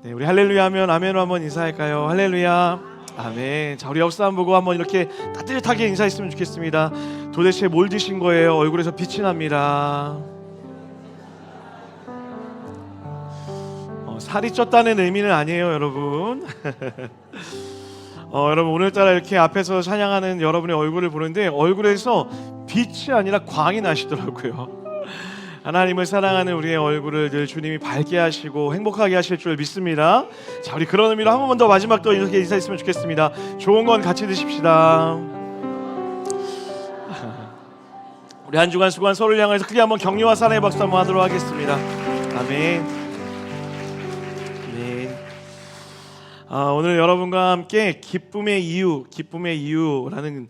네, 우리 할렐루야 하면 아멘으로 한번 인사할까요? 할렐루야, 아멘. 자, 우리 옆 사람 보고 한번 이렇게 따뜻하게 인사했으면 좋겠습니다. 도대체 뭘 드신 거예요? 얼굴에서 빛이 납니다. 살이 쪘다는 의미는 아니에요, 여러분. 여러분, 오늘따라 이렇게 앞에서 찬양하는 여러분의 얼굴을 보는데 얼굴에서 빛이 아니라 광이 나시더라고요. 하나님을 사랑하는 우리의 얼굴을 늘 주님이 밝게 하시고 행복하게 하실 줄 믿습니다. 자, 우리 그런 의미로 한 번만 더 마지막도 이렇게 인사했으면 좋겠습니다. 좋은 건 같이 드십시다. 우리 한 주간 수고한 서로를 향해서 크게 한번 격려와 사랑의 박수 한번 하도록 하겠습니다. 아멘. 오늘 여러분과 함께 기쁨의 이유라는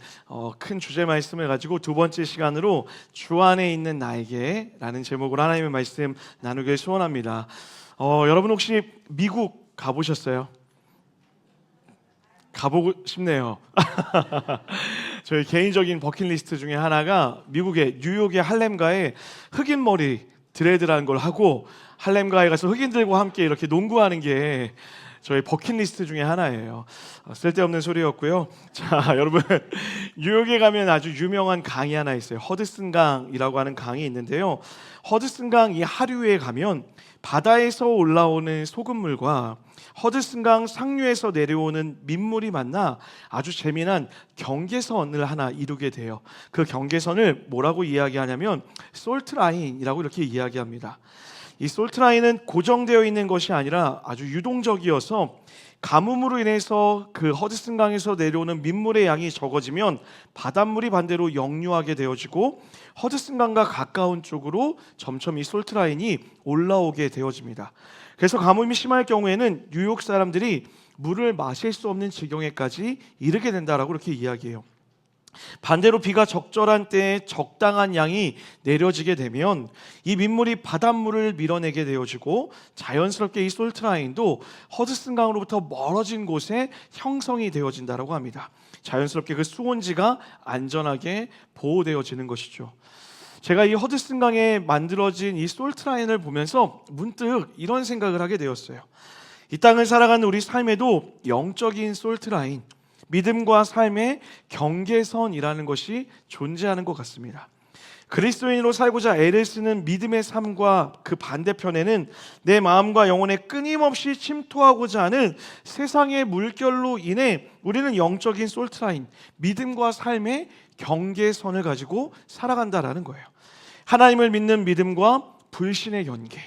큰 주제 말씀을 가지고 두 번째 시간으로 주 안에 있는 나에게 라는 제목으로 하나님의 말씀 나누길 소원합니다. 여러분 혹시 미국 가보셨어요? 가보고 싶네요. 저희 개인적인 버킷리스트 중에 하나가 미국의 뉴욕의 할렘가에 흑인 머리 드레드라는 걸 하고 할렘가에 가서 흑인들과 함께 이렇게 농구하는 게 저희 버킷리스트 중에 하나예요. 쓸데없는 소리였고요. 자, 여러분, 뉴욕에 가면 아주 유명한 강이 하나 있어요. 허드슨 강이라고 하는 강이 있는데요. 허드슨 강 이 하류에 가면 바다에서 올라오는 소금물과 허드슨 강 상류에서 내려오는 민물이 만나 아주 재미난 경계선을 하나 이루게 돼요. 그 경계선을 뭐라고 이야기하냐면 솔트 라인이라고 이렇게 이야기합니다. 이 솔트 라인은 고정되어 있는 것이 아니라 아주 유동적이어서 가뭄으로 인해서 그 허드슨 강에서 내려오는 민물의 양이 적어지면 바닷물이 반대로 역류하게 되어지고 허드슨 강과 가까운 쪽으로 점점 이 솔트 라인이 올라오게 되어집니다. 그래서 가뭄이 심할 경우에는 뉴욕 사람들이 물을 마실 수 없는 지경에까지 이르게 된다라고 이렇게 이야기해요. 반대로 비가 적절한 때에 적당한 양이 내려지게 되면 이 민물이 바닷물을 밀어내게 되어지고 자연스럽게 이 솔트라인도 허드슨 강으로부터 멀어진 곳에 형성이 되어진다고 합니다. 자연스럽게 그 수온지가 안전하게 보호되어지는 것이죠. 제가 이 허드슨 강에 만들어진 이 솔트라인을 보면서 문득 이런 생각을 하게 되었어요. 이 땅을 살아가는 우리 삶에도 영적인 솔트라인, 믿음과 삶의 경계선이라는 것이 존재하는 것 같습니다. 그리스도인으로 살고자 애를 쓰는 믿음의 삶과 그 반대편에는 내 마음과 영혼에 끊임없이 침투하고자 하는 세상의 물결로 인해 우리는 영적인 솔트라인, 믿음과 삶의 경계선을 가지고 살아간다라는 거예요. 하나님을 믿는 믿음과 불신의 경계,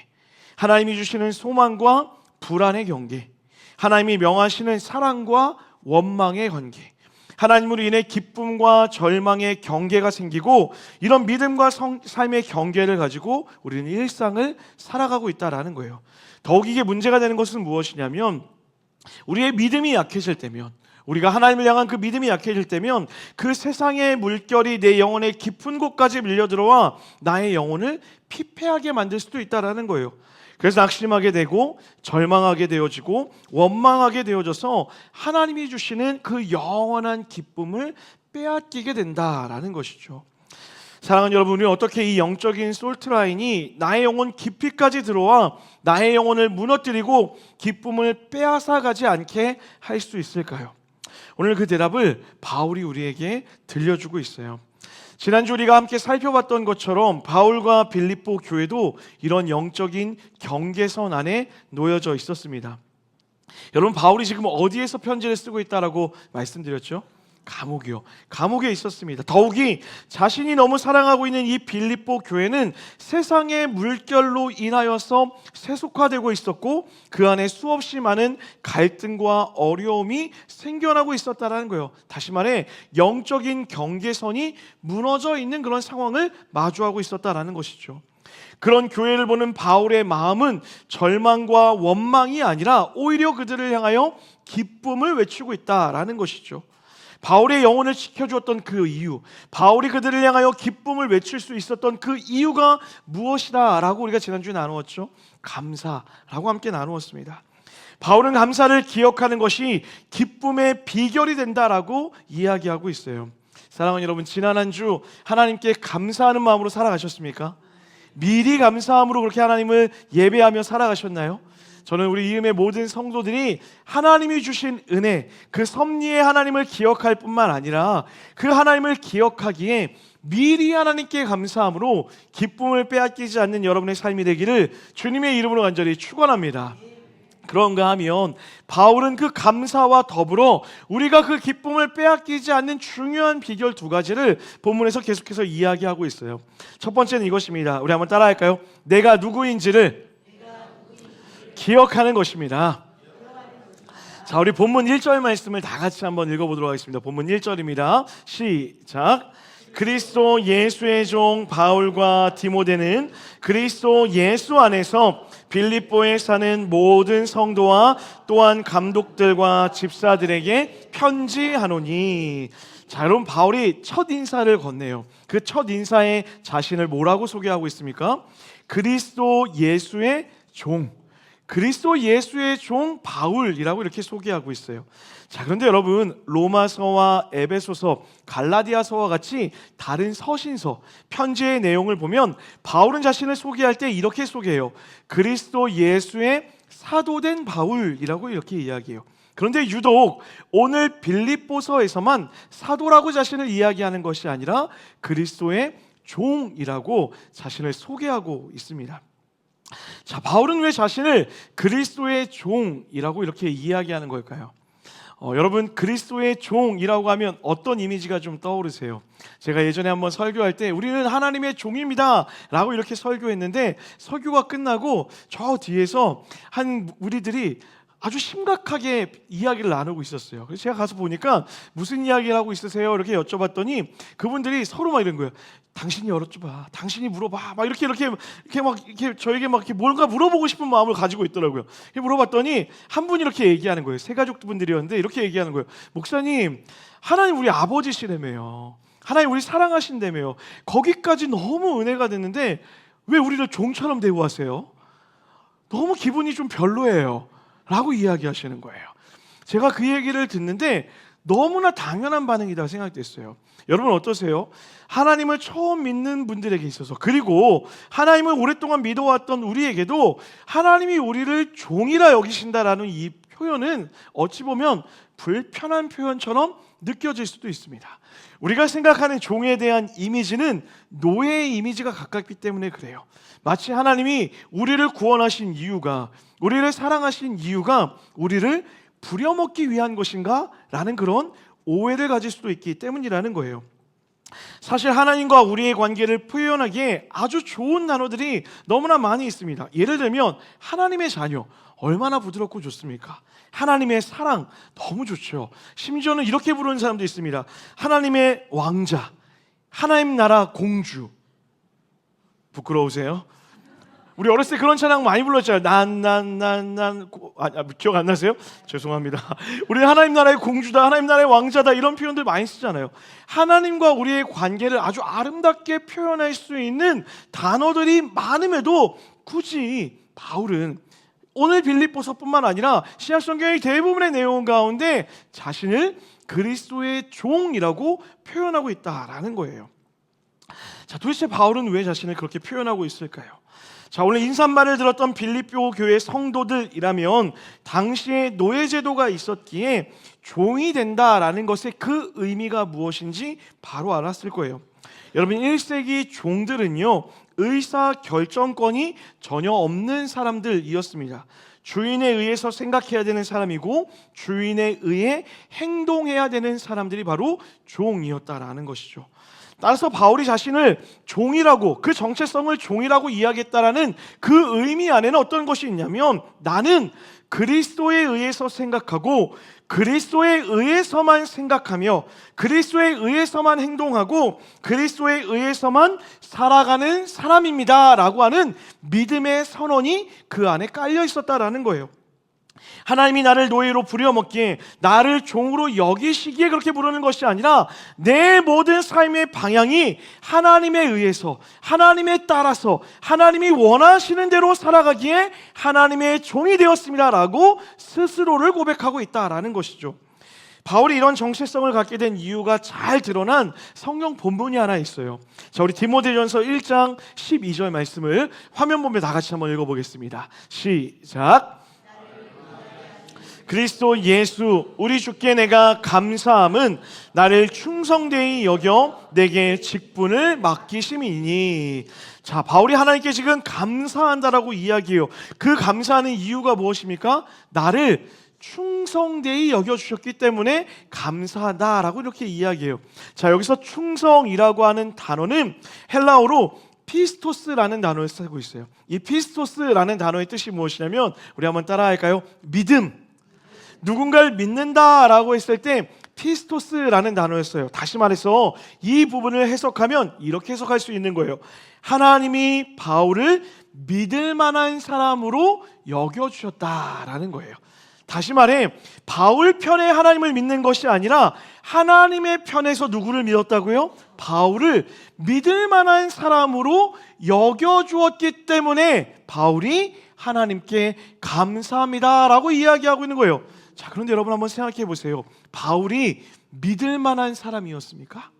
하나님이 주시는 소망과 불안의 경계, 하나님이 명하시는 사랑과 원망의 관계, 하나님으로 인해 기쁨과 절망의 경계가 생기고 이런 믿음과 삶의 경계를 가지고 우리는 일상을 살아가고 있다라는 거예요. 더욱 이게 문제가 되는 것은 무엇이냐면 우리의 믿음이 약해질 때면, 우리가 하나님을 향한 그 믿음이 약해질 때면 그 세상의 물결이 내 영혼의 깊은 곳까지 밀려들어와 나의 영혼을 피폐하게 만들 수도 있다라는 거예요. 그래서 낙심하게 되고 절망하게 되어지고 원망하게 되어져서 하나님이 주시는 그 영원한 기쁨을 빼앗기게 된다라는 것이죠. 사랑하는 여러분, 우리는 어떻게 이 영적인 솔트라인이 나의 영혼 깊이까지 들어와 나의 영혼을 무너뜨리고 기쁨을 빼앗아가지 않게 할 수 있을까요? 오늘 그 대답을 바울이 우리에게 들려주고 있어요. 지난주 우리가 함께 살펴봤던 것처럼 바울과 빌립보 교회도 이런 영적인 경계선 안에 놓여져 있었습니다. 여러분, 바울이 지금 어디에서 편지를 쓰고 있다라고 말씀드렸죠? 감옥이요. 감옥에 있었습니다. 더욱이 자신이 너무 사랑하고 있는 이 빌립보 교회는 세상의 물결로 인하여서 세속화되고 있었고 그 안에 수없이 많은 갈등과 어려움이 생겨나고 있었다는 거예요. 다시 말해 영적인 경계선이 무너져 있는 그런 상황을 마주하고 있었다는 것이죠. 그런 교회를 보는 바울의 마음은 절망과 원망이 아니라 오히려 그들을 향하여 기쁨을 외치고 있다라는 것이죠. 바울의 영혼을 지켜주었던 그 이유, 바울이 그들을 향하여 기쁨을 외칠 수 있었던 그 이유가 무엇이다 라고 우리가 지난주에 나누었죠. 감사라고 함께 나누었습니다. 바울은 감사를 기억하는 것이 기쁨의 비결이 된다라고 이야기하고 있어요. 사랑하는 여러분, 지난 한 주 하나님께 감사하는 마음으로 살아가셨습니까? 미리 감사함으로 그렇게 하나님을 예배하며 살아가셨나요? 저는 우리 이음의 모든 성도들이 하나님이 주신 은혜, 그 섭리의 하나님을 기억할 뿐만 아니라 그 하나님을 기억하기에 미리 하나님께 감사함으로 기쁨을 빼앗기지 않는 여러분의 삶이 되기를 주님의 이름으로 간절히 축원합니다. 그런가 하면 바울은 그 감사와 더불어 우리가 그 기쁨을 빼앗기지 않는 중요한 비결 두 가지를 본문에서 계속해서 이야기하고 있어요. 첫 번째는 이것입니다. 우리 한번 따라할까요? 내가 누구인지를 기억하는 것입니다. 자, 우리 본문 1절 말씀을 다 같이 한번 읽어보도록 하겠습니다. 본문 1절입니다. 시작. 그리스도 예수의 종 바울과 디모데는 그리스도 예수 안에서 빌립보에 사는 모든 성도와 또한 감독들과 집사들에게 편지하노니. 자, 여러분, 바울이 첫 인사를 건네요. 그 첫 인사에 자신을 뭐라고 소개하고 있습니까? 그리스도 예수의 종, 그리스도 예수의 종 바울이라고 이렇게 소개하고 있어요. 자, 그런데 여러분, 로마서와 에베소서, 갈라디아서와 같이 다른 서신서, 편지의 내용을 보면 바울은 자신을 소개할 때 이렇게 소개해요. 그리스도 예수의 사도된 바울이라고 이렇게 이야기해요. 그런데 유독 오늘 빌립보서에서만 사도라고 자신을 이야기하는 것이 아니라 그리스도의 종이라고 자신을 소개하고 있습니다. 자, 바울은 왜 자신을 그리스도의 종이라고 이렇게 이야기하는 걸까요? 여러분, 그리스도의 종이라고 하면 어떤 이미지가 좀 떠오르세요? 제가 예전에 한번 설교할 때 우리는 하나님의 종입니다 라고 이렇게 설교했는데, 설교가 끝나고 저 뒤에서 한 우리들이 아주 심각하게 이야기를 나누고 있었어요. 그래서 제가 가서 보니까 무슨 이야기를 하고 있으세요? 이렇게 여쭤봤더니 그분들이 서로 막 이런 거예요. 당신이 여쭤봐, 당신이 물어봐, 막 이렇게 저에게 막 이렇게 뭔가 물어보고 싶은 마음을 가지고 있더라고요. 물어봤더니 한 분이 이렇게 얘기하는 거예요. 세 가족 분들이었는데 이렇게 얘기하는 거예요. 목사님, 하나님 우리 아버지시라며요. 하나님 우리 사랑하신다며요. 거기까지 너무 은혜가 됐는데 왜 우리를 종처럼 대우하세요? 너무 기분이 좀 별로예요 라고 이야기하시는 거예요. 제가 그 얘기를 듣는데 너무나 당연한 반응이다 생각됐어요. 여러분 어떠세요? 하나님을 처음 믿는 분들에게 있어서, 그리고 하나님을 오랫동안 믿어왔던 우리에게도 하나님이 우리를 종이라 여기신다라는 이 표현은 어찌 보면 불편한 표현처럼 느껴질 수도 있습니다. 우리가 생각하는 종에 대한 이미지는 노예의 이미지가 가깝기 때문에 그래요. 마치 하나님이 우리를 구원하신 이유가, 우리를 사랑하신 이유가 우리를 부려먹기 위한 것인가? 라는 그런 오해를 가질 수도 있기 때문이라는 거예요. 사실 하나님과 우리의 관계를 표현하기에 아주 좋은 단어들이 너무나 많이 있습니다. 예를 들면 하나님의 자녀, 얼마나 부드럽고 좋습니까? 하나님의 사랑, 너무 좋죠. 심지어는 이렇게 부르는 사람도 있습니다. 하나님의 왕자, 하나님 나라 공주. 부끄러우세요? 우리 어렸을 때 그런 찬양 많이 불렀잖아요. 기억 안 나세요? 죄송합니다. 우리 하나님 나라의 공주다, 하나님 나라의 왕자다, 이런 표현들 많이 쓰잖아요. 하나님과 우리의 관계를 아주 아름답게 표현할 수 있는 단어들이 많음에도 굳이 바울은 오늘 빌립보서뿐만 아니라 신약 성경의 대부분의 내용 가운데 자신을 그리스도의 종이라고 표현하고 있다라는 거예요. 자, 도대체 바울은 왜 자신을 그렇게 표현하고 있을까요? 자, 오늘 인사말을 들었던 빌립보 교회 성도들이라면 당시에 노예제도가 있었기에 종이 된다라는 것의 그 의미가 무엇인지 바로 알았을 거예요. 여러분, 1세기 종들은요, 의사결정권이 전혀 없는 사람들이었습니다. 주인에 의해서 생각해야 되는 사람이고 주인에 의해 행동해야 되는 사람들이 바로 종이었다라는 것이죠. 따라서 바울이 자신을 종이라고, 그 정체성을 종이라고 이야기했다라는 그 의미 안에는 어떤 것이 있냐면, 나는 그리스도에 의해서 생각하고 그리스도에 의해서만 생각하며 그리스도에 의해서만 행동하고 그리스도에 의해서만 살아가는 사람입니다 라고 하는 믿음의 선언이 그 안에 깔려 있었다라는 거예요. 하나님이 나를 노예로 부려먹기에, 나를 종으로 여기시기에 그렇게 부르는 것이 아니라 내 모든 삶의 방향이 하나님에 의해서, 하나님에 따라서 하나님이 원하시는 대로 살아가기에 하나님의 종이 되었습니다 라고 스스로를 고백하고 있다라는 것이죠. 바울이 이런 정체성을 갖게 된 이유가 잘 드러난 성경 본문이 하나 있어요. 자, 우리 디모데전서 1장 12절 말씀을 화면 보면 다 같이 한번 읽어보겠습니다. 시작. 그리스도 예수 우리 주께 내가 감사함은 나를 충성되이 여겨 내게 직분을 맡기심이니. 자, 바울이 하나님께 지금 감사한다라고 이야기해요. 그 감사하는 이유가 무엇입니까? 나를 충성되이 여겨주셨기 때문에 감사하다라고 이렇게 이야기해요. 자, 여기서 충성이라고 하는 단어는 헬라어로 피스토스라는 단어를 쓰고 있어요. 이 피스토스라는 단어의 뜻이 무엇이냐면, 우리 한번 따라할까요? 믿음. 누군가를 믿는다라고 했을 때 피스토스라는 단어였어요. 다시 말해서 이 부분을 해석하면 이렇게 해석할 수 있는 거예요. 하나님이 바울을 믿을 만한 사람으로 여겨주셨다라는 거예요. 다시 말해, 바울 편에 하나님을 믿는 것이 아니라 하나님의 편에서 누구를 믿었다고요? 바울을 믿을 만한 사람으로 여겨주었기 때문에 바울이 하나님께 감사합니다라고 이야기하고 있는 거예요. 자, 그런데 여러분 한번 생각해 보세요. 바울이 믿을 만한 사람이었습니까?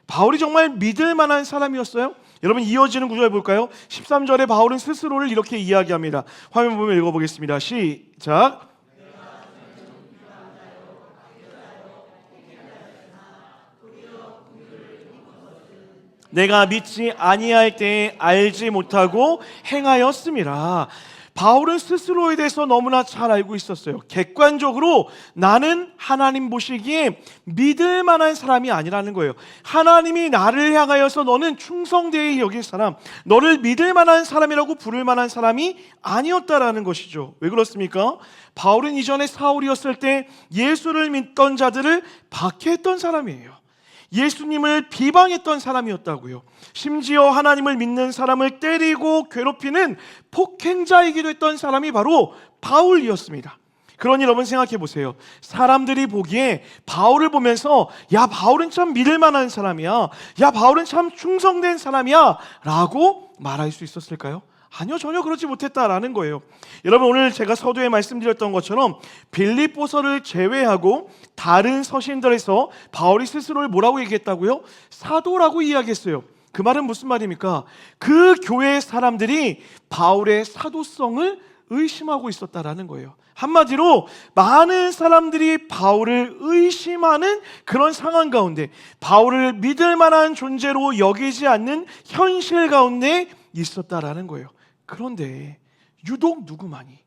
바울이 정말 믿을 만한 사람이었어요? 여러분, 이어지는 구절 볼까요? 13절에 바울은 스스로를 이렇게 이야기합니다. 화면 보면 읽어보겠습니다. 시작. 내가 믿지 아니할 때에 알지 못하고 행하였음이라. 바울은 스스로에 대해서 너무나 잘 알고 있었어요. 객관적으로 나는 하나님 보시기에 믿을 만한 사람이 아니라는 거예요. 하나님이 나를 향하여서 너는 충성되이 여길 사람, 너를 믿을 만한 사람이라고 부를 만한 사람이 아니었다라는 것이죠. 왜 그렇습니까? 바울은 이전에 사울이었을 때 예수를 믿던 자들을 박해했던 사람이에요. 예수님을 비방했던 사람이었다고요. 심지어 하나님을 믿는 사람을 때리고 괴롭히는 폭행자이기도 했던 사람이 바로 바울이었습니다. 그러니 여러분 생각해 보세요. 사람들이 보기에 바울을 보면서 야, 바울은 참 믿을 만한 사람이야, 야, 바울은 참 충성된 사람이야 라고 말할 수 있었을까요? 아니요, 전혀 그렇지 못했다라는 거예요. 여러분, 오늘 제가 서두에 말씀드렸던 것처럼 빌립보서를 제외하고 다른 서신들에서 바울이 스스로를 뭐라고 얘기했다고요? 사도라고 이야기했어요. 그 말은 무슨 말입니까? 그 교회 사람들이 바울의 사도성을 의심하고 있었다라는 거예요. 한마디로 많은 사람들이 바울을 의심하는 그런 상황 가운데, 바울을 믿을 만한 존재로 여기지 않는 현실 가운데 있었다라는 거예요. 그런데 유독 누구만이?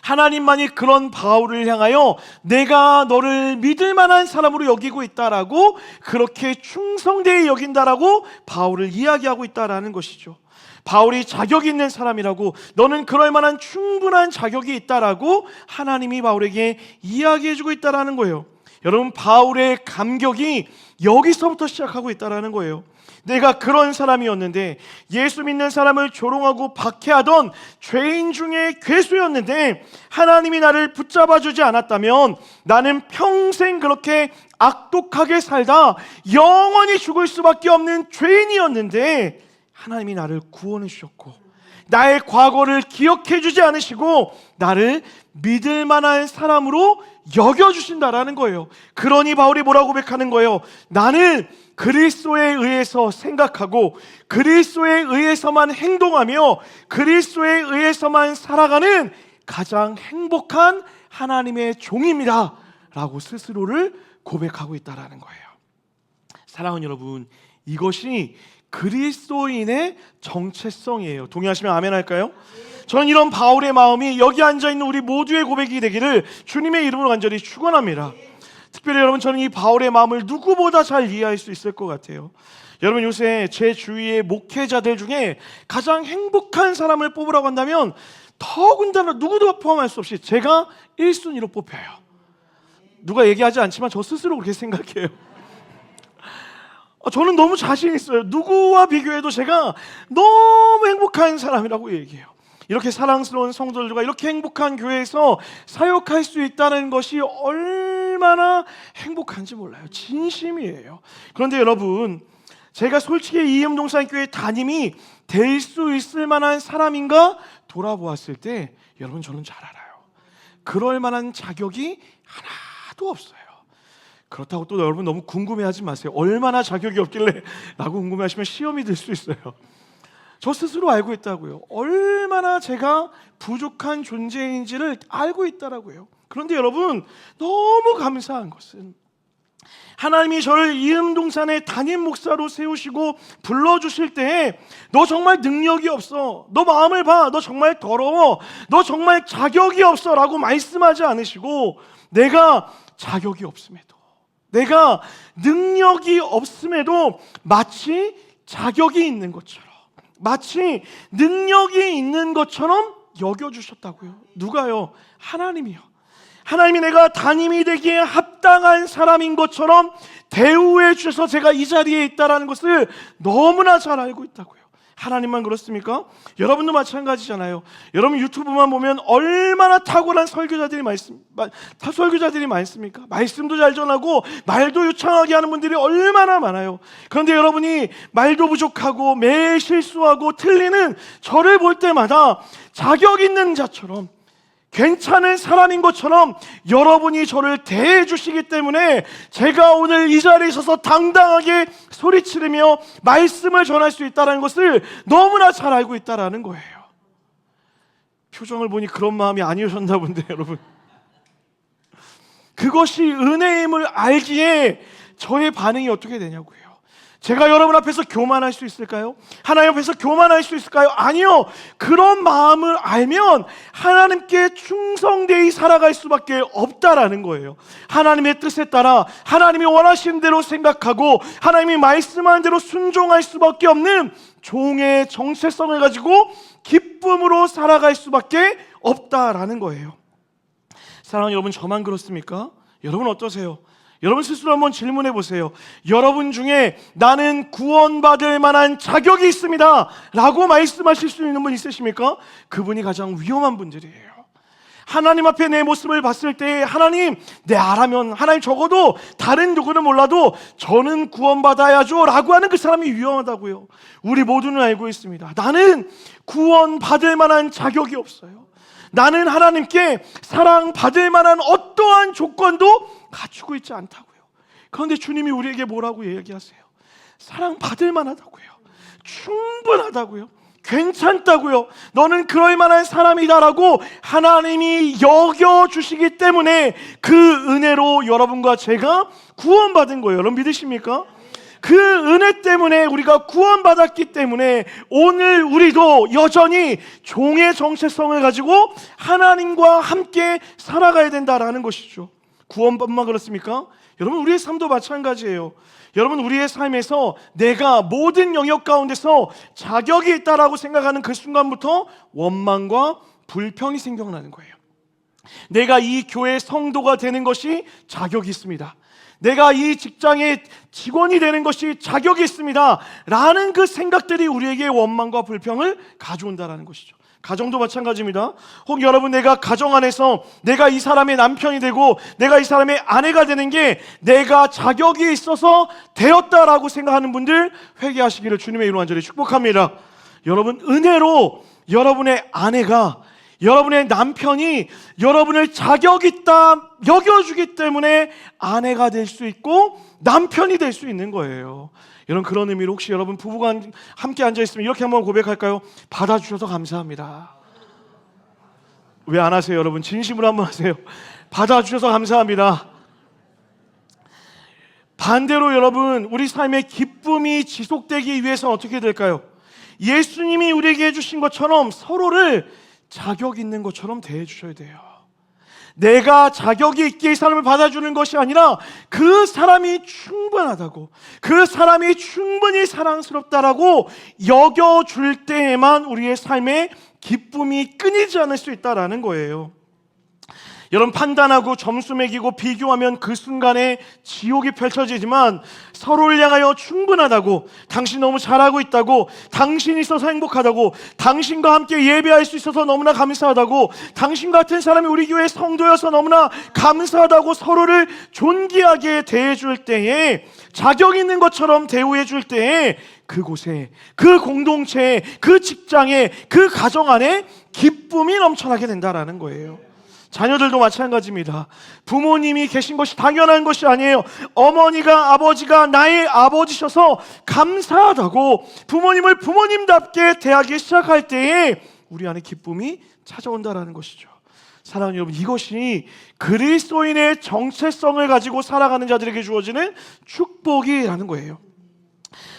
하나님만이 그런 바울을 향하여 내가 너를 믿을 만한 사람으로 여기고 있다라고, 그렇게 충성되이 여긴다라고 바울을 이야기하고 있다라는 것이죠. 바울이 자격 있는 사람이라고, 너는 그럴 만한 충분한 자격이 있다라고 하나님이 바울에게 이야기해주고 있다라는 거예요. 여러분, 바울의 감격이 여기서부터 시작하고 있다라는 거예요. 내가 그런 사람이었는데, 예수 믿는 사람을 조롱하고 박해하던 죄인 중에 괴수였는데 하나님이 나를 붙잡아주지 않았다면 나는 평생 그렇게 악독하게 살다 영원히 죽을 수밖에 없는 죄인이었는데, 하나님이 나를 구원해 주셨고 나의 과거를 기억해 주지 않으시고 나를 믿을 만한 사람으로 여겨주신다라는 거예요. 그러니 바울이 뭐라고 고백하는 거예요? 나는 그리스도에 의해서 생각하고 그리스도에 의해서만 행동하며 그리스도에 의해서만 살아가는 가장 행복한 하나님의 종입니다 라고 스스로를 고백하고 있다는 거예요. 사랑하는 여러분, 이것이 그리스도인의 정체성이에요. 동의하시면 아멘 할까요? 저는 이런 바울의 마음이 여기 앉아있는 우리 모두의 고백이 되기를 주님의 이름으로 간절히 축원합니다. 특별히 여러분, 저는 이 바울의 마음을 누구보다 잘 이해할 수 있을 것 같아요. 여러분, 요새 제 주위의 목회자들 중에 가장 행복한 사람을 뽑으라고 한다면 더군다나 누구도 포함할 수 없이 제가 1순위로 뽑혀요. 누가 얘기하지 않지만 저 스스로 그렇게 생각해요. 저는 너무 자신 있어요. 누구와 비교해도 제가 너무 행복한 사람이라고 얘기해요. 이렇게 사랑스러운 성도들과 이렇게 행복한 교회에서 사역할 수 있다는 것이 얼마나 행복한지 몰라요. 진심이에요. 그런데 여러분, 제가 솔직히 이음동산교회 담임이 될 수 있을 만한 사람인가 돌아보았을 때, 여러분, 저는 잘 알아요. 그럴 만한 자격이 하나도 없어요. 그렇다고 또 여러분 너무 궁금해하지 마세요. 얼마나 자격이 없길래 라고 궁금해하시면 시험이 될 수 있어요. 저 스스로 알고 있다고요. 얼마나 제가 부족한 존재인지를 알고 있다라고요. 그런데 여러분, 너무 감사한 것은 하나님이 저를 이음동산의 담임 목사로 세우시고 불러주실 때에 너 정말 능력이 없어, 너 마음을 봐, 너 정말 더러워, 너 정말 자격이 없어 라고 말씀하지 않으시고, 내가 자격이 없음에도, 내가 능력이 없음에도 마치 자격이 있는 것처럼, 마치 능력이 있는 것처럼 여겨주셨다고요. 누가요? 하나님이요. 하나님이 내가 담임이 되기에 합당한 사람인 것처럼 대우해 주셔서 제가 이 자리에 있다는 것을 너무나 잘 알고 있다고요. 하나님만 그렇습니까? 여러분도 마찬가지잖아요. 여러분 유튜브만 보면 얼마나 탁월한 설교자들이 많습니까? 말씀도 잘 전하고 말도 유창하게 하는 분들이 얼마나 많아요. 그런데 여러분이 말도 부족하고 매일 실수하고 틀리는 저를 볼 때마다 자격 있는 자처럼, 괜찮은 사람인 것처럼 여러분이 저를 대해 주시기 때문에 제가 오늘 이 자리에 서서 당당하게 소리치르며 말씀을 전할 수 있다는 것을 너무나 잘 알고 있다는 거예요. 표정을 보니 그런 마음이 아니셨나 본데 여러분, 그것이 은혜임을 알기에 저의 반응이 어떻게 되냐고요. 제가 여러분 앞에서 교만할 수 있을까요? 하나님 앞에서 교만할 수 있을까요? 아니요. 그런 마음을 알면 하나님께 충성되이 살아갈 수밖에 없다라는 거예요. 하나님의 뜻에 따라 하나님이 원하시는 대로 생각하고 하나님이 말씀하는 대로 순종할 수밖에 없는 종의 정체성을 가지고 기쁨으로 살아갈 수밖에 없다라는 거예요. 사랑하는 여러분, 저만 그렇습니까? 여러분 어떠세요? 여러분 스스로 한번 질문해 보세요. 여러분 중에 나는 구원받을 만한 자격이 있습니다 라고 말씀하실 수 있는 분 있으십니까? 그분이 가장 위험한 분들이에요. 하나님 앞에 내 모습을 봤을 때 하나님, 내 알아면 하나님 적어도 다른 누구는 몰라도 저는 구원받아야죠 라고 하는 그 사람이 위험하다고요. 우리 모두는 알고 있습니다. 나는 구원받을 만한 자격이 없어요. 나는 하나님께 사랑받을 만한 어떠한 조건도 갖추고 있지 않다고요. 그런데 주님이 우리에게 뭐라고 얘기하세요? 사랑받을 만하다고요. 충분하다고요. 괜찮다고요. 너는 그럴 만한 사람이다라고 하나님이 여겨주시기 때문에 그 은혜로 여러분과 제가 구원받은 거예요. 여러분 믿으십니까? 그 은혜 때문에 우리가 구원받았기 때문에 오늘 우리도 여전히 종의 정체성을 가지고 하나님과 함께 살아가야 된다라는 것이죠. 구원뿐만 그렇습니까? 여러분 우리의 삶도 마찬가지예요. 여러분 우리의 삶에서 내가 모든 영역 가운데서 자격이 있다라고 생각하는 그 순간부터 원망과 불평이 생겨나는 거예요. 내가 이 교회 성도가 되는 것이 자격이 있습니다. 내가 이 직장의 직원이 되는 것이 자격이 있습니다 라는 그 생각들이 우리에게 원망과 불평을 가져온다는 것이죠. 가정도 마찬가지입니다. 혹 여러분 내가 가정 안에서 내가 이 사람의 남편이 되고 내가 이 사람의 아내가 되는 게 내가 자격이 있어서 되었다라고 생각하는 분들 회개하시기를 주님의 이름으로 간절히 축복합니다. 여러분 은혜로 여러분의 아내가, 여러분의 남편이 여러분을 자격 있다 여겨주기 때문에 아내가 될 수 있고 남편이 될 수 있는 거예요. 여러분 그런 의미로 혹시 여러분 부부가 함께 앉아있으면 이렇게 한번 고백할까요? 받아주셔서 감사합니다. 왜 안 하세요 여러분? 진심으로 한번 하세요. 받아주셔서 감사합니다. 반대로 여러분 우리 삶의 기쁨이 지속되기 위해서는 어떻게 될까요? 예수님이 우리에게 해주신 것처럼 서로를 자격 있는 것처럼 대해 주셔야 돼요. 내가 자격이 있기에 이 사람을 받아주는 것이 아니라 그 사람이 충분하다고, 그 사람이 충분히 사랑스럽다라고 여겨줄 때에만 우리의 삶에 기쁨이 끊이지 않을 수 있다는 거예요. 여러분 판단하고 점수 매기고 비교하면 그 순간에 지옥이 펼쳐지지만 서로를 향하여 충분하다고, 당신 너무 잘하고 있다고, 당신이 있어서 행복하다고, 당신과 함께 예배할 수 있어서 너무나 감사하다고, 당신 같은 사람이 우리 교회 성도여서 너무나 감사하다고 서로를 존귀하게 대해줄 때에, 자격 있는 것처럼 대우해줄 때에 그곳에, 그 공동체에, 그 직장에, 그 가정 안에 기쁨이 넘쳐나게 된다라는 거예요. 자녀들도 마찬가지입니다. 부모님이 계신 것이 당연한 것이 아니에요. 어머니가, 아버지가 나의 아버지셔서 감사하다고 부모님을 부모님답게 대하기 시작할 때에 우리 안에 기쁨이 찾아온다라는 것이죠. 사랑하는 여러분, 이것이 그리스도인의 정체성을 가지고 살아가는 자들에게 주어지는 축복이라는 거예요.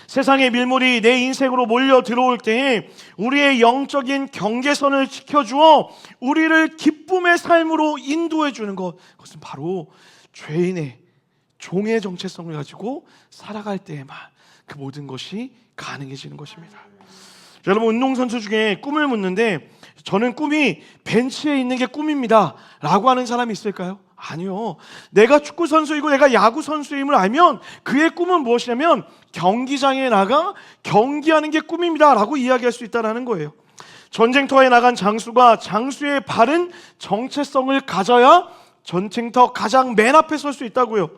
세상의 밀물이 내 인생으로 몰려 들어올 때 우리의 영적인 경계선을 지켜주어 우리를 기쁨의 삶으로 인도해 주는 것, 그것은 바로 죄인의 종의 정체성을 가지고 살아갈 때에만 그 모든 것이 가능해지는 것입니다. 여러분, 운동선수 중에 꿈을 묻는데 저는 꿈이 벤치에 있는 게 꿈입니다 라고 하는 사람이 있을까요? 아니요. 내가 축구선수이고 내가 야구선수임을 알면 그의 꿈은 무엇이냐면 경기장에 나가 경기하는 게 꿈입니다 라고 이야기할 수 있다는 거예요. 전쟁터에 나간 장수가 장수의 바른 정체성을 가져야 전쟁터 가장 맨 앞에 설 수 있다고요.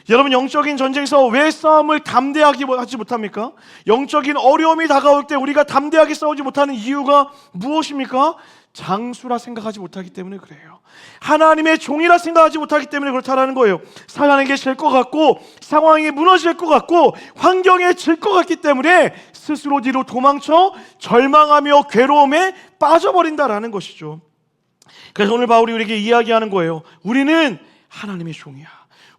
여러분, 영적인 전쟁에서 왜 싸움을 하지 못합니까? 영적인 어려움이 다가올 때 우리가 담대하게 싸우지 못하는 이유가 무엇입니까? 장수라 생각하지 못하기 때문에 그래요. 하나님의 종이라 생각하지 못하기 때문에 그렇다는 거예요. 사단에게 질 것 같고 상황이 무너질 것 같고 환경에 질 것 같기 때문에 스스로 뒤로 도망쳐 절망하며 괴로움에 빠져버린다라는 것이죠. 그래서 오늘 바울이 우리에게 이야기하는 거예요. 우리는 하나님의 종이야.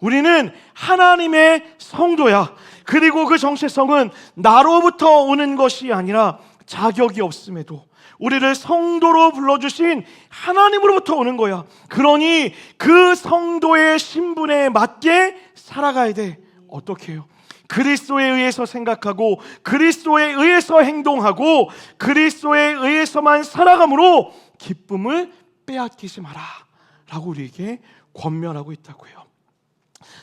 우리는 하나님의 성도야. 그리고 그 정체성은 나로부터 오는 것이 아니라 자격이 없음에도 우리를 성도로 불러주신 하나님으로부터 오는 거야. 그러니 그 성도의 신분에 맞게 살아가야 돼. 어떻게 해요? 그리스도에 의해서 생각하고 그리스도에 의해서 행동하고 그리스도에 의해서만 살아감으로 기쁨을 빼앗기지 마라 라고 우리에게 권면하고 있다고요.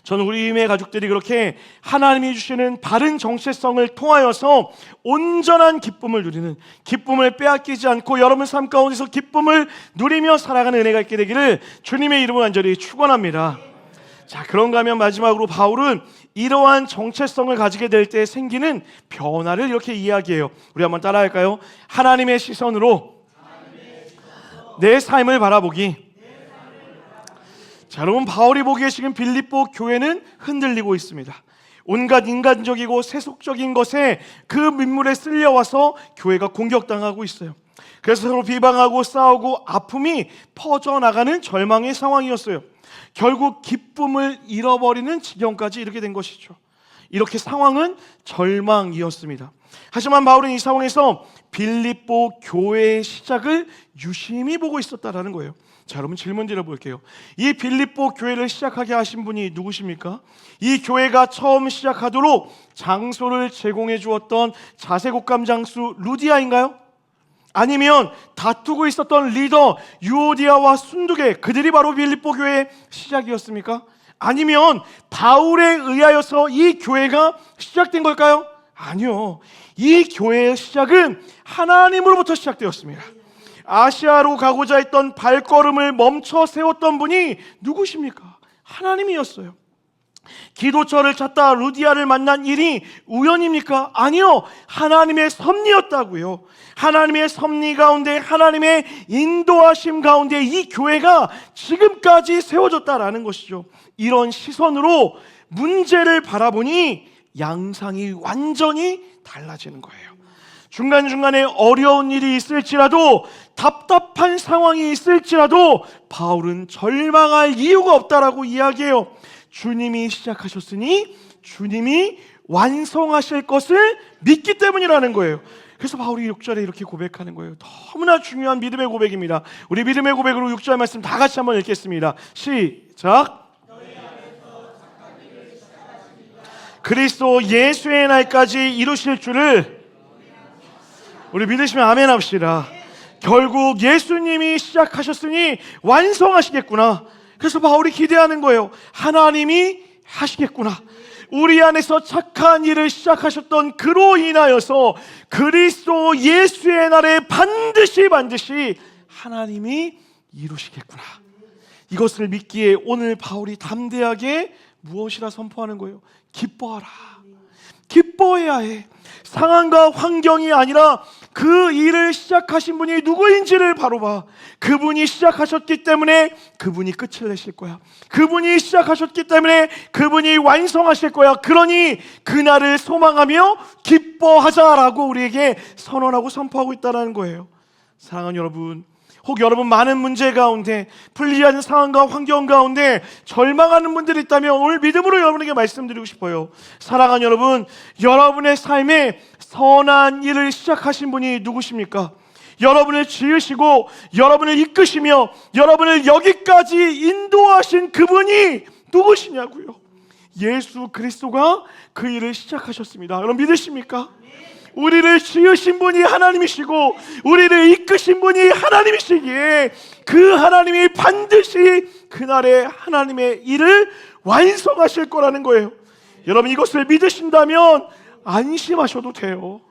저는 우리 임의 가족들이 그렇게 하나님이 주시는 바른 정체성을 통하여서 온전한 기쁨을 누리는, 기쁨을 빼앗기지 않고 여러분 삶 가운데서 기쁨을 누리며 살아가는 은혜가 있게 되기를 주님의 이름으로 간절히 축원합니다. 자, 그런가 하면 마지막으로 바울은 이러한 정체성을 가지게 될 때 생기는 변화를 이렇게 이야기해요. 우리 한번 따라할까요? 하나님의 시선으로 내 삶을 바라보기. 자, 여러분, 바울이 보기에 지금 빌립보 교회는 흔들리고 있습니다. 온갖 인간적이고 세속적인 것에 그 민물에 쓸려와서 교회가 공격당하고 있어요. 그래서 서로 비방하고 싸우고 아픔이 퍼져나가는 절망의 상황이었어요. 결국 기쁨을 잃어버리는 지경까지 이르게 된 것이죠. 이렇게 상황은 절망이었습니다. 하지만 바울은 이 상황에서 빌립보 교회의 시작을 유심히 보고 있었다라는 거예요. 자, 여러분, 질문 드려볼게요. 이 빌립보 교회를 시작하게 하신 분이 누구십니까? 이 교회가 처음 시작하도록 장소를 제공해 주었던 자세곡감 장수 루디아인가요? 아니면 다투고 있었던 리더 유오디아와 순두계, 그들이 바로 빌립보 교회의 시작이었습니까? 아니면 바울에 의하여서 이 교회가 시작된 걸까요? 아니요. 이 교회의 시작은 하나님으로부터 시작되었습니다. 아시아로 가고자 했던 발걸음을 멈춰 세웠던 분이 누구십니까? 하나님이었어요. 기도처를 찾다 루디아를 만난 일이 우연입니까? 아니요. 하나님의 섭리였다고요. 하나님의 섭리 가운데, 하나님의 인도하심 가운데 이 교회가 지금까지 세워졌다라는 것이죠. 이런 시선으로 문제를 바라보니 양상이 완전히 달라지는 거예요. 중간중간에 어려운 일이 있을지라도, 답답한 상황이 있을지라도 바울은 절망할 이유가 없다라고 이야기해요. 주님이 시작하셨으니 주님이 완성하실 것을 믿기 때문이라는 거예요. 그래서 바울이 6절에 이렇게 고백하는 거예요. 너무나 중요한 믿음의 고백입니다. 우리 믿음의 고백으로 6절 말씀 다 같이 한번 읽겠습니다. 시작. 그리스도 예수의 날까지 이루실 줄을 우리 믿으시면 아멘 합시다. 결국 예수님이 시작하셨으니 완성하시겠구나. 그래서 바울이 기대하는 거예요. 하나님이 하시겠구나. 우리 안에서 착한 일을 시작하셨던 그로 인하여서 그리스도 예수의 날에 반드시 하나님이 이루시겠구나. 이것을 믿기에 오늘 바울이 담대하게 무엇이라 선포하는 거예요? 기뻐하라. 기뻐해야 해. 상황과 환경이 아니라 그 일을 시작하신 분이 누구인지를 바로 봐. 그분이 시작하셨기 때문에 그분이 끝을 내실 거야. 그분이 시작하셨기 때문에 그분이 완성하실 거야. 그러니 그날을 소망하며 기뻐하자라고 우리에게 선언하고 선포하고 있다는 거예요. 사랑하는 여러분, 혹 여러분 많은 문제 가운데, 풀리지 않는 상황과 환경 가운데 절망하는 분들이 있다면 오늘 믿음으로 여러분에게 말씀드리고 싶어요. 사랑하는 여러분, 여러분의 삶에 선한 일을 시작하신 분이 누구십니까? 여러분을 지으시고 여러분을 이끄시며 여러분을 여기까지 인도하신 그분이 누구시냐고요. 예수 그리스도가 그 일을 시작하셨습니다. 여러분 믿으십니까? 우리를 지으신 분이 하나님이시고 우리를 이끄신 분이 하나님이시기에 그 하나님이 반드시 그날에 하나님의 일을 완성하실 거라는 거예요. 여러분 이것을 믿으신다면 안심하셔도 돼요.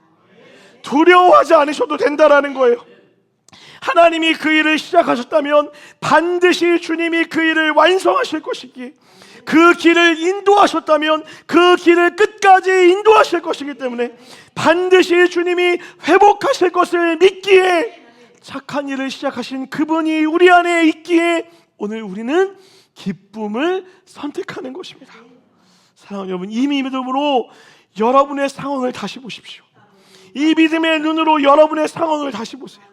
두려워하지 않으셔도 된다라는 거예요. 하나님이 그 일을 시작하셨다면 반드시 주님이 그 일을 완성하실 것이기에, 그 길을 인도하셨다면 그 길을 끝까지 인도하실 것이기 때문에 반드시 주님이 회복하실 것을 믿기에, 착한 일을 시작하신 그분이 우리 안에 있기에 오늘 우리는 기쁨을 선택하는 것입니다. 사랑하는 여러분, 이 믿음으로 여러분의 상황을 다시 보십시오. 이 믿음의 눈으로 여러분의 상황을 다시 보세요.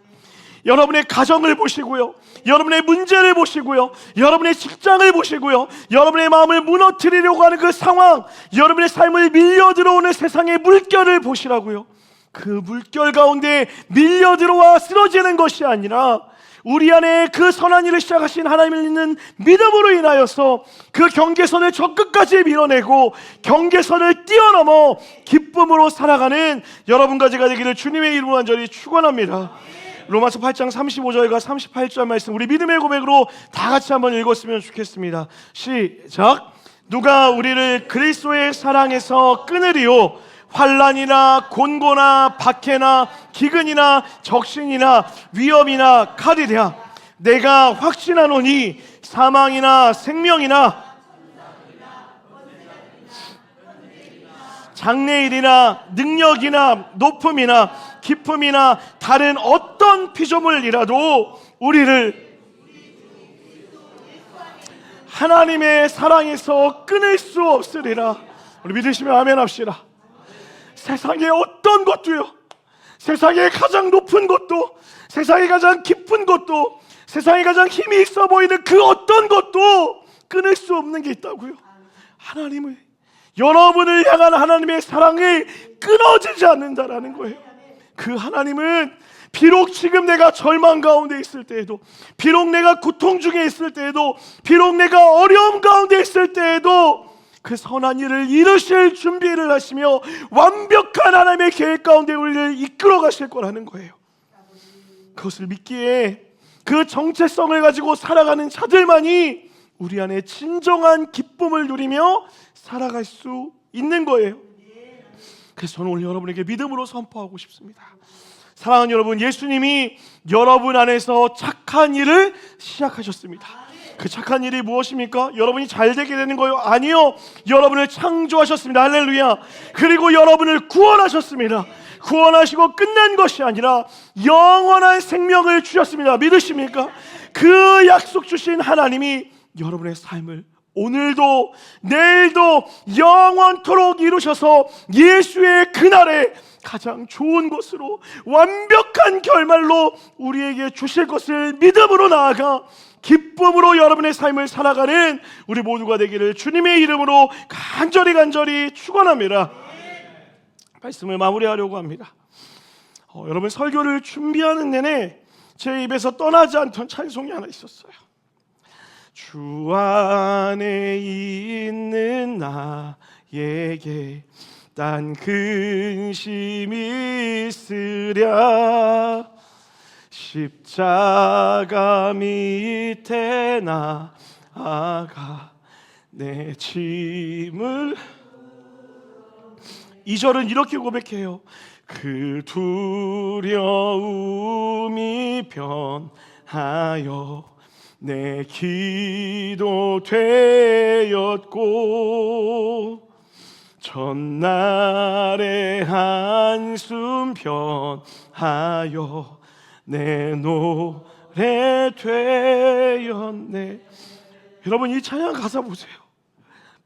여러분의 가정을 보시고요, 여러분의 문제를 보시고요, 여러분의 직장을 보시고요, 여러분의 마음을 무너뜨리려고 하는 그 상황, 여러분의 삶을 밀려 들어오는 세상의 물결을 보시라고요. 그 물결 가운데 밀려 들어와 쓰러지는 것이 아니라 우리 안에 그 선한 일을 시작하신 하나님을 믿는 믿음으로 인하여서 그 경계선을 저 끝까지 밀어내고 경계선을 뛰어넘어 기쁨으로 살아가는 여러분과 제가 되기를 주님의 이름으로 간절히 축원합니다. 로마서 8장 35절과 38절 말씀, 우리 믿음의 고백으로 다 같이 한번 읽었으면 좋겠습니다. 시작. 누가 우리를 그리스도의 사랑에서 끊으리요? 환난이나 곤고나 박해나 기근이나 적신이나 위험이나 칼이랴. 내가 확신하노니 사망이나 생명이나 장래일이나 능력이나 높음이나 깊음이나 다른 어떤 피조물이라도 우리를 하나님의 사랑에서 끊을 수 없으리라. 우리 믿으시면 아멘 합시다. 세상의 어떤 것도요, 세상의 가장 높은 것도, 세상의 가장 깊은 것도, 세상에 가장 힘이 있어 보이는 그 어떤 것도 끊을 수 없는 게 있다고요. 하나님을, 여러분을 향한 하나님의 사랑이 끊어지지 않는다라는 거예요. 그 하나님은 비록 지금 내가 절망 가운데 있을 때에도, 비록 내가 고통 중에 있을 때에도, 비록 내가 어려움 가운데 있을 때에도 그 선한 일을 이루실 준비를 하시며 완벽한 하나님의 계획 가운데 우리를 이끌어 가실 거라는 거예요. 그것을 믿기에 그 정체성을 가지고 살아가는 자들만이 우리 안에 진정한 기쁨을 누리며 살아갈 수 있는 거예요. 그래서 저는 오늘 여러분에게 믿음으로 선포하고 싶습니다. 사랑하는 여러분, 예수님이 여러분 안에서 착한 일을 시작하셨습니다. 그 착한 일이 무엇입니까? 여러분이 잘 되게 되는 거요? 아니요. 여러분을 창조하셨습니다. 할렐루야. 그리고 여러분을 구원하셨습니다. 구원하시고 끝난 것이 아니라 영원한 생명을 주셨습니다. 믿으십니까? 그 약속 주신 하나님이 여러분의 삶을 오늘도 내일도 영원토록 이루셔서 예수의 그날에 가장 좋은 것으로 완벽한 결말로 우리에게 주실 것을 믿음으로 나아가 기쁨으로 여러분의 삶을 살아가는 우리 모두가 되기를 주님의 이름으로 간절히 축원합니다. 말씀을 마무리하려고 합니다. 여러분, 설교를 준비하는 내내 제 입에서 떠나지 않던 찬송이 하나 있었어요. 주 안에 있는 나에게 딴 근심이 있으랴 십자가 밑에 나아가 내 짐을. 2절은 이렇게 고백해요. 그 두려움이 변하여 내 기도 되었고 전날의 한숨 변하여 내 노래 되었네. 여러분, 이 찬양 가사 보세요.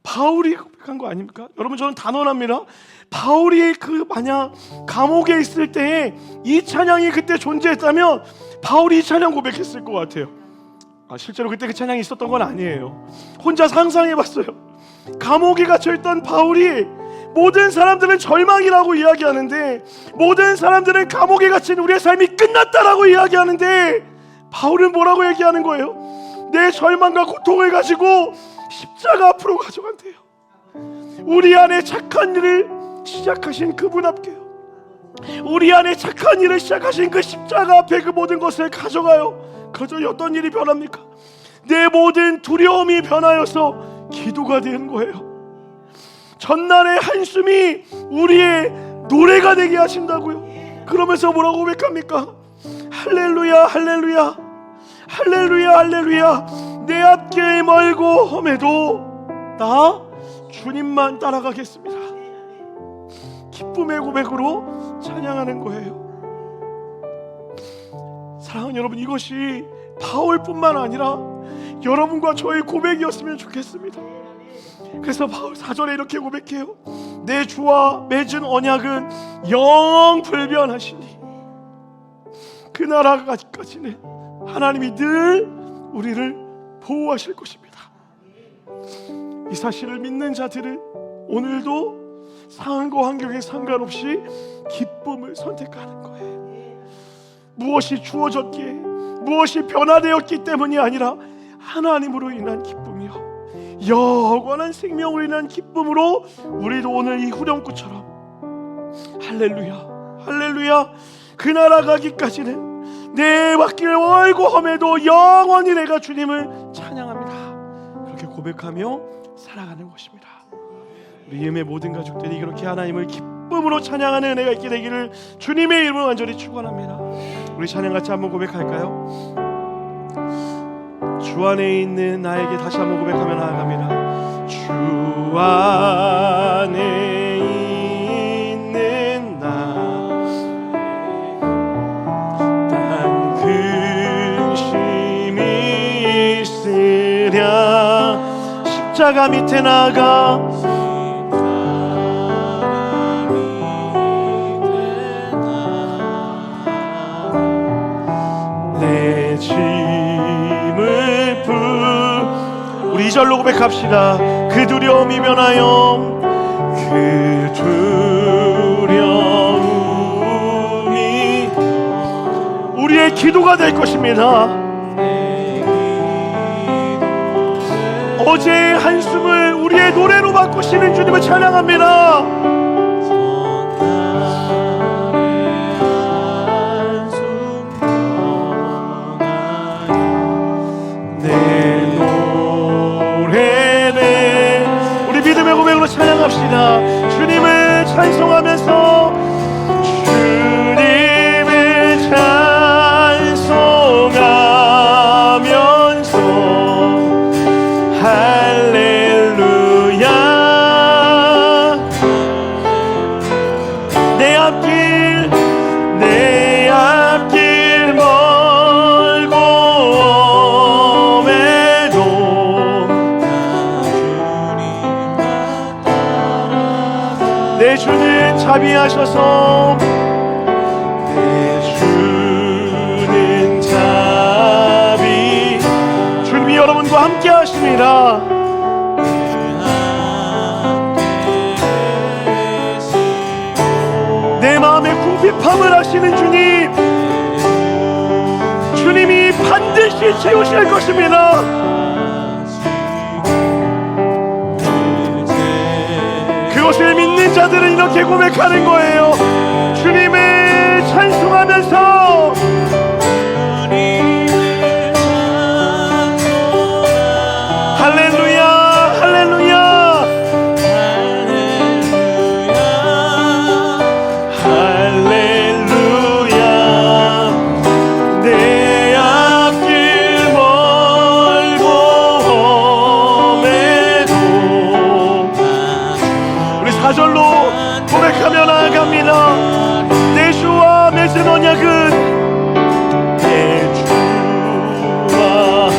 바울이 고백한 거 아닙니까? 여러분, 저는 단언합니다. 바울이 만약 감옥에 있을 때에 이 찬양이 그때 존재했다면 바울이 이 찬양 고백했을 것 같아요. 실제로 그때 그 찬양이 있었던 건 아니에요. 혼자 상상해봤어요. 감옥에 갇혀있던 바울이, 모든 사람들은 절망이라고 이야기하는데, 모든 사람들은 감옥에 갇힌 우리의 삶이 끝났다라고 이야기하는데, 바울은 뭐라고 얘기하는 거예요? 내 절망과 고통을 가지고 십자가 앞으로 가져간대요. 우리 안에 착한 일을 시작하신 그분 앞에요. 우리 안에 착한 일을 시작하신 그 십자가 앞에 그 모든 것을 가져가요. 그러더니 어떤 일이 변합니까? 내 모든 두려움이 변하여서 기도가 되는 거예요. 전날의 한숨이 우리의 노래가 되게 하신다고요. 그러면서 뭐라고 고백합니까? 할렐루야 할렐루야 할렐루야 할렐루야, 내 앞길 멀고 험해도 나 주님만 따라가겠습니다. 기쁨의 고백으로 찬양하는 거예요. 사랑하는 여러분, 이것이 바울뿐만 아니라 여러분과 저의 고백이었으면 좋겠습니다. 그래서 바울 4절에 이렇게 고백해요. 내 주와 맺은 언약은 영 불변하시니 그 나라까지는 하나님이 늘 우리를 보호하실 것입니다. 이 사실을 믿는 자들은 오늘도 상황과 환경에 상관없이 기쁨을 선택하는 거예요. 무엇이 주어졌기에, 무엇이 변화되었기 때문이 아니라 하나님으로 인한 기쁨이요, 영원한 생명으로 인한 기쁨으로 우리도 오늘 이 후렴구처럼 할렐루야 할렐루야, 그 나라 가기까지는 내 앞길 멀고 험해도 영원히 내가 주님을 찬양합니다. 그렇게 고백하며 살아가는 것입니다. 우리 예매 모든 가족들이 그렇게 하나님을 기쁨으로 찬양하는 은혜가 있게 되기를 주님의 이름으로 간절히 축원합니다. 우리 찬양 같이 한번 고백할까요? 주 안에 있는 나에게 다시 한번 고백하며 나아갑니다. 주 안에 있는 나, 난 근심이 있으랴. 십자가 밑에 나가 내 짐을 우리 2절로 고백합시다. 그 두려움이 변하여, 그 두려움이 우리의 기도가 될 것입니다. 어제의 한숨을 우리의 노래로 바꾸시는 주님을 찬양합니다. 찬양합시다. 주님을 찬송하면서, 주님을 찬송하면서 할렐루야. 내 앞길 멀고 내 주는 자비하셔서, 내 주는 자비, 주님이 여러분과 함께 하십니다. 내 마음의 궁핍함을 아시는 주님, 주님이 반드시 채우실 것입니다. 그것을 믿는 자들은 이렇게 고백하는 거예요. 주님을 찬송하면서, 할렐루야 할렐루야 할렐루야. 내 앞길 멀고 험해도, 우리 4절 언약은 내 주와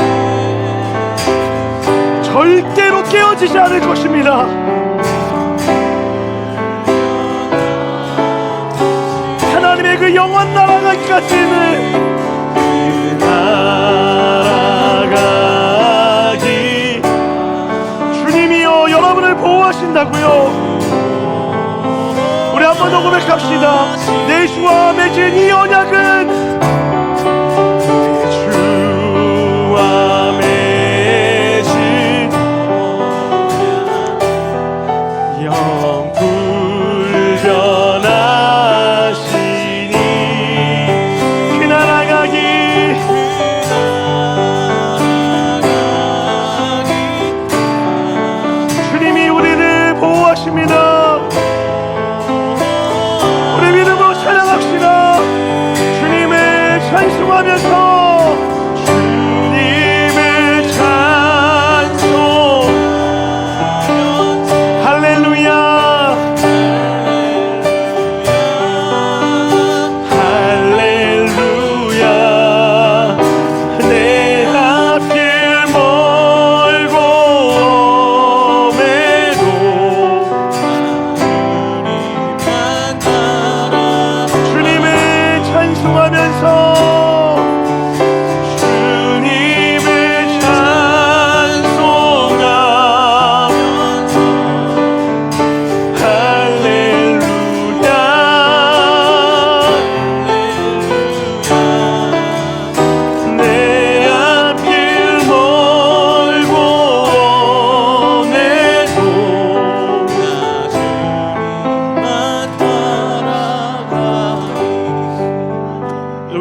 절대로 깨어지지 않을 것입니다. 하나님의 그 영원 나라가기까지는 그 나라가기 주님이여 여러분을 보호하신다고요. 우리 한 번 더 고백합시다. 내 주와 맺은 이 언약은 내 주와 맺은 영불변하시니 그 나라가기 주님이 우리를 보호하십니다. 찬송하면서 주님의 찬송 할렐루야 할렐루야 내 앞길 멀고 엄해도 주님을 찬송하면서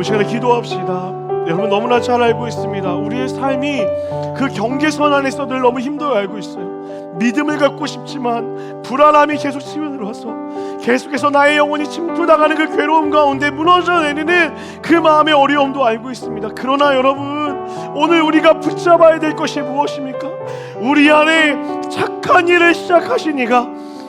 시간에 기도합시다. 여러분 너무나 잘 알고 있습니다. 우리의 삶이 그 경계선 안에서 늘 너무 힘들어 알고 있어요. 믿음을 갖고 싶지만 불안함이 계속 치밀어서 계속해서 나의 영혼이 침투나가는 그 괴로움 가운데 무너져 내리는 그 마음의 어려움도 알고 있습니다. 그러나 여러분 오늘 우리가 붙잡아야 될 것이 무엇입니까? 우리 안에 착한 일을 시작하신 이가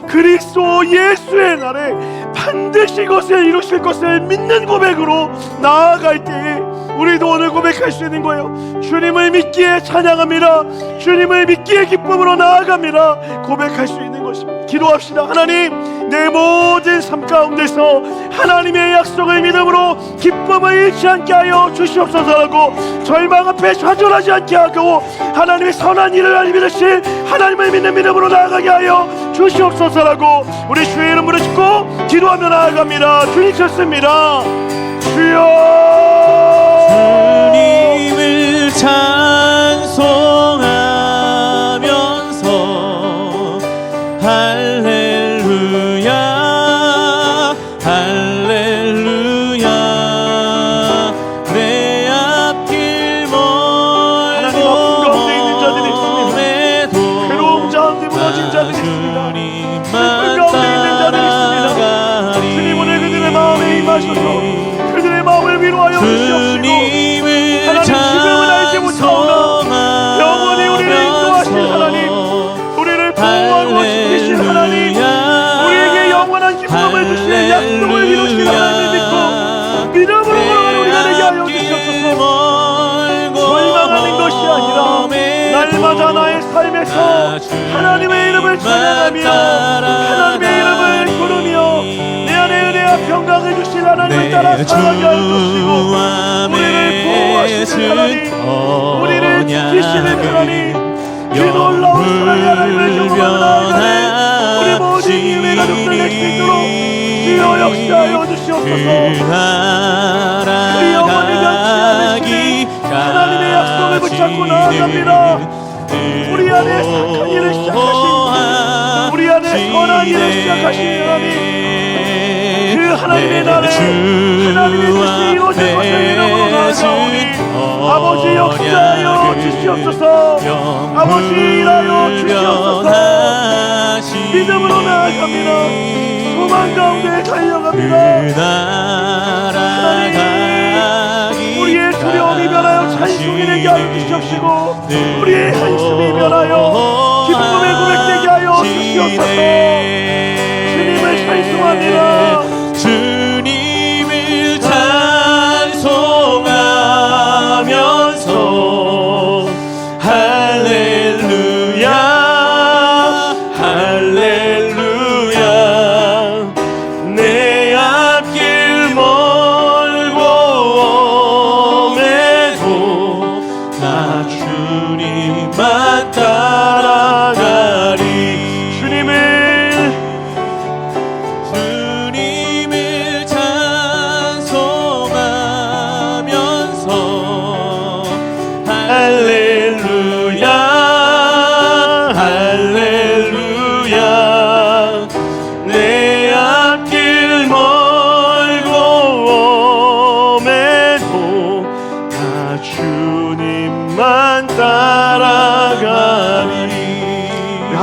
그리스도 예수의 날에 반드시 것을 이루실 것을 믿는 고백으로 나아갈 때에 우리도 오늘 고백할 수 있는 거예요. 주님을 믿기에 찬양합니다. 주님을 믿기에 기쁨으로 나아갑니다. 고백할 수 있는 것입니다. 기도합시다. 하나님 내 모든 삶 가운데서 하나님의 약속을 믿음으로 기쁨을 잃지 않게 하여 주시옵소서라고 절망 앞에 좌절하지 않게 하고 하나님의 선한 일을 알미르실 하나님을 믿는 믿음으로 나아가게 하여 주시옵소서라고 우리 주의 이름 부르짖고 기도하며 나아갑니다. 주님 찾습니다. 주여 주님을 찬송하면서 할렐루야 할렐루야 내 앞길 멀고 엄해도 괴로움 가운데 무너진 자들이 있습니다. 슬픔 가운데 있는 자들이 있습니다. 주님 오늘 그들의 마음에 임하셔서 그들의 마음을 위로하여 주시옵시고 하나님 지금은 알지 못하오나 영원히 우리를 인도하실 하나님 우리를 보호하고 지키실 하나님 우리에게 영원한 기쁨을 주실 약속을 이루실 하나님을 믿고 믿음으로 걸어가는 우리가 되게 하여 주시옵소서. 절망하는 것이 아니라 날마다 나의 삶에서 하나님의 이름을 찬양하며 하나님의 이름을 부르며 내 안에 은혜와 평강을 주실 하나님을 따라 살아가게 할 것이고 우리를 보호하시는 하나님 우리를 지키시는 하나님 그 놀라운 사랑의 하나님을 경험하는 우리 모든 은혜가 눕는 수 있도록 주여 역사하여 주시옵소서. 그 영원히 변치 않으시는 하나님의 약속을 붙잡고 나아갑니다. 우리 안에 착한 일을 시작하신 우리 안에 선한 일을 시작하신 하나님 그 하나님의 나라에 하나님의 뜻이 이루어질 것을 이름으로 나아가오니 아버지 역사하여 주시옵소서. 아버지 일하여 주시옵소서. 믿음으로 나아갑니다. 소망 가운데 달려갑니다. 하나님 우리의 두려움이 변하여 찬송이 되게 하여 주시옵시고 우리의 한숨이 변하여 기쁨의 고백되게 하여 주시옵소서. 주님을 찬송합니다. 주님을 찬송하면서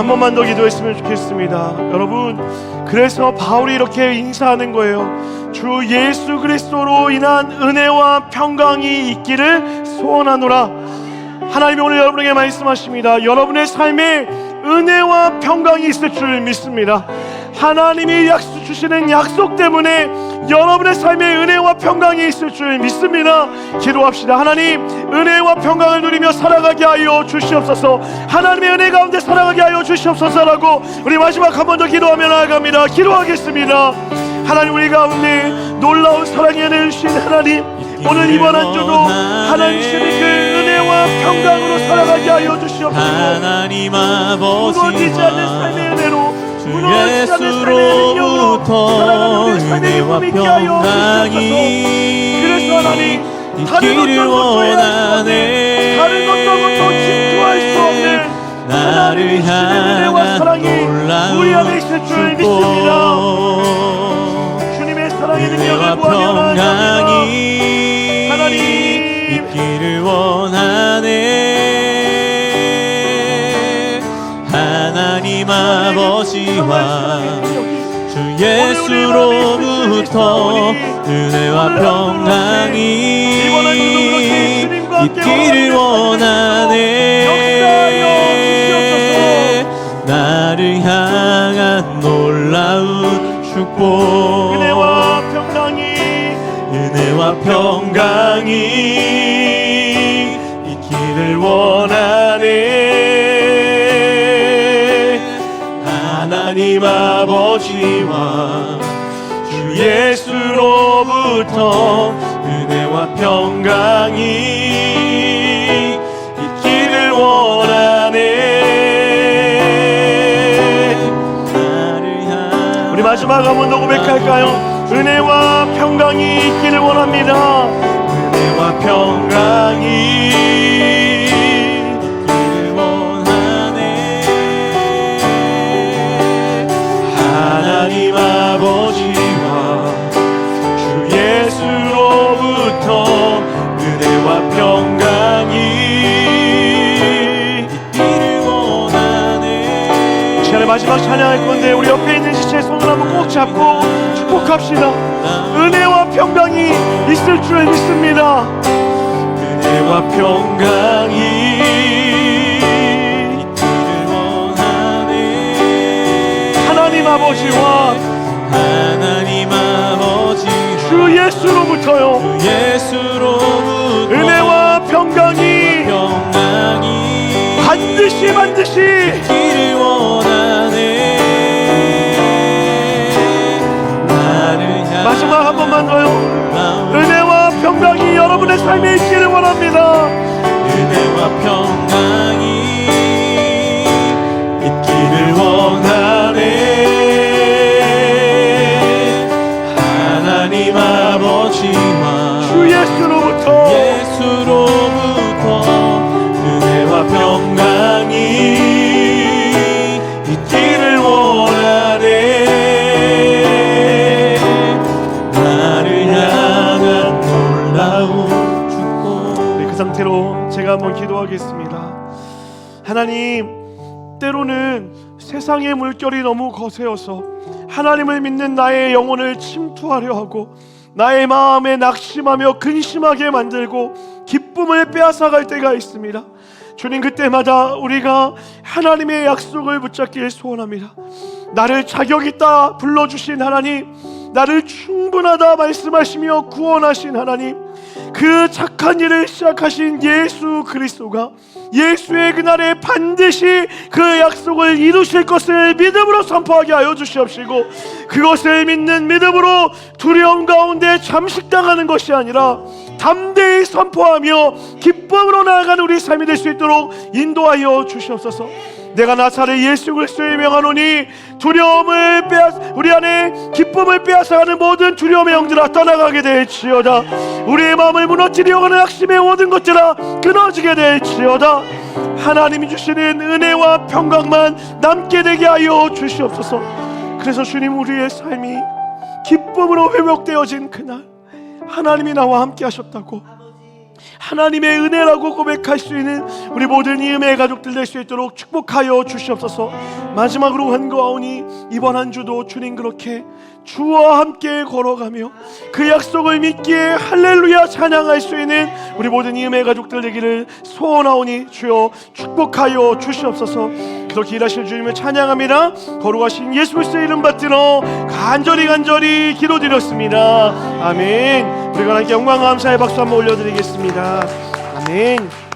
한 번만 더 기도했으면 좋겠습니다. 여러분, 그래서 바울이 이렇게 인사하는 거예요. 주 예수 그리스도로 인한 은혜와 평강이 있기를 소원하노라. 하나님이 오늘 여러분에게 말씀하십니다. 여러분의 삶에 은혜와 평강이 있을 줄 믿습니다. 하나님이 주시는 약속 때문에 여러분의 삶에 은혜와 평강이 있을 줄 믿습니다. 기도합시다. 하나님, 은혜와 평강을 누리며 살아가게 하여 주시옵소서. 하나님의 은혜 가운데 살아가게 하여 주시옵소서라고 우리 마지막 한 번 더 기도하며 나아갑니다. 기도하겠습니다. 하나님, 우리 가운데 놀라운 사랑의 은혜를 주신 하나님, 오늘 이번 한 주도 하나님 주시는 그 은혜와 평강으로 살아가게 하여 주시옵소서. 하나님 무너지지 않는 아버지와 삶의 은혜로, 주 무너지지 않는 삶의 능력으로 예수로부터 살아가는 우리 삶의 은혜와 힘을 있게 하여 평강이 그래서 하나님, 다른 있기를 어떤 것도 해야 할 수 없는, 원하네. 다른 어떤 것도 질투할 수 없는 나를 하나님의 주시는 은혜와 향한 사랑이 우리 안에 있을 줄 믿습니다. 축복, 주님의 사랑의 은혜와 능력을 구하며 나아갑니다. 평강이 하나님, 있기를 원하네. 하나님 아버지와 주 예수로부터 은혜와 평강이 있기를 원하네. 나를 향한 놀라운 축복, 은혜와 평강이 있기를 원하네. 하나님 아버지와 주 예수로부터 은혜와 평강이 있기를 원하네. 우리 마지막 한 번 더 고백할까요? 은혜와 평강이 있기를 원합니다. 은혜와 평강이 있기를 원하네. 하나님 아버지와 주 예수로부터 은혜와 평강이 있기를 원하네. 이 시간에 마지막 찬양할 건데 우리 옆에 있는 지체의 손을 한번 꼭 잡고 축복합시다. 은혜와 평강이 있을 줄 믿습니다. 은혜와 평강이 있기를 원하네. 하나님 아버지와 주 예수로부터요, 은혜와 평강이 반드시 있기를 원하네. 마지막 한 번만 더요. 은혜와 평강이 여러분의 삶에 있기를 원합니다. 은혜와 평강이 있기를 원하네. 하나님 아버지와 주 예수로부터 은혜와 평강이 있기를 원하네. 그 상태로 제가 한번 기도하겠습니다. 하나님, 때로는 세상의 물결이 너무 거세어서 하나님을 믿는 나의 영혼을 침투하려 하고 나의 마음에 낙심하며 근심하게 만들고 기쁨을 빼앗아갈 때가 있습니다. 주님, 그때마다 우리가 하나님의 약속을 붙잡길 소원합니다. 나를 자격 있다 불러주신 하나님, 나를 충분하다 말씀하시며 구원하신 하나님, 그 착한 일을 시작하신 예수 그리스도가 예수의 그날에 반드시 그 약속을 이루실 것을 믿음으로 선포하게 하여 주시옵시고, 그것을 믿는 믿음으로 두려움 가운데 잠식당하는 것이 아니라 담대히 선포하며 기쁨으로 나아가는 우리 삶이 될 수 있도록 인도하여 주시옵소서. 내가 나사렛 예수 그리스도의 명하노니 두려움을 우리 안에 기쁨을 빼앗아가는 모든 두려움의 영들아 떠나가게 될지어다. 우리의 마음을 무너뜨리려고 하는 악심의 모든 것들아 끊어지게 될지어다. 하나님이 주시는 은혜와 평강만 남게 되게 하여 주시옵소서. 그래서 주님, 우리의 삶이 기쁨으로 회복되어진 그날 하나님이 나와 함께 하셨다고, 하나님의 은혜라고 고백할 수 있는 우리 모든 이 은혜의 가족들 될 수 있도록 축복하여 주시옵소서. 마지막으로 간구하오니 이번 한 주도 주님 그렇게 주와 함께 걸어가며 그 약속을 믿기에 할렐루야 찬양할 수 있는 우리 모든 이 은혜의 가족들 되기를 소원하오니 주여 축복하여 주시옵소서. 그렇게 일하실 주님을 찬양합니다. 거룩하신 예수 그리스도의 이름 받들어 간절히 기도드렸습니다. 아멘. 우리가 하나님께 영광 감사의 박수 한번 올려드리겠습니다. 아멘.